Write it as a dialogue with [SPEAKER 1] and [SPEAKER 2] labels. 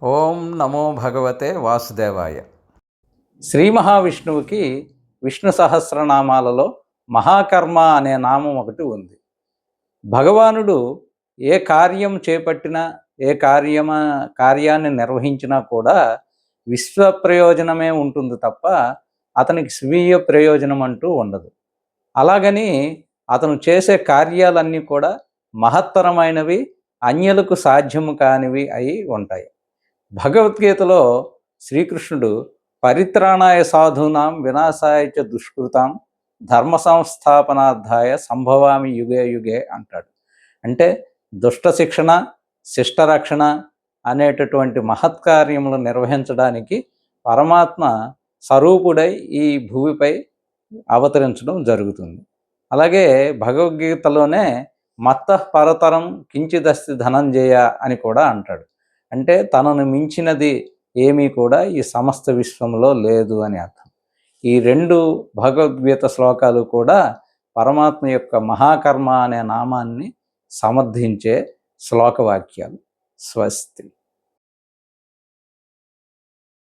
[SPEAKER 1] ఓం నమో భగవతే వాసుదేవాయ. శ్రీ మహావిష్ణువుకి విష్ణు సహస్రనామాలలో మహాకర్మ అనే నామం ఒకటి ఉంది. భగవానుడు ఏ కార్యం చేపట్టినా, ఏ కార్యాన్ని నిర్వహించినా కూడా విశ్వ ప్రయోజనమే ఉంటుంది తప్ప అతనికి స్వీయ ప్రయోజనం అంటూ ఉండదు. అలాగని అతను చేసే కార్యాలన్నీ కూడా మహత్తరమైనవి, అన్యులకు సాధ్యము కానివి అయి ఉంటాయి. భగవద్గీతలో శ్రీకృష్ణుడు పరిత్రాణాయ సాధూనాం వినాశాయ చ దుష్కృతాం ధర్మ సంస్థాపనార్థాయ సంభవామి యుగే యుగే అంటాడు. అంటే దుష్ట శిక్షణ, శిష్టరక్షణ అనేటటువంటి మహత్కార్యములు నిర్వహించడానికి పరమాత్మ స్వరూపుడై ఈ భూమిపై అవతరించడం జరుగుతుంది. అలాగే భగవద్గీతలోనే మత్తః పరతరం కించిదస్తి ధనంజయ అని కూడా అంటాడు. అంటే తనను మించినది ఏమీ కూడా ఈ సమస్త విశ్వంలో లేదు అని అర్థం. ఈ రెండు భగవద్గీత శ్లోకాలు కూడా పరమాత్మ యొక్క మహాకర్మ అనే నామాన్ని సమర్థించే శ్లోకవాక్యాలు. స్వస్తి.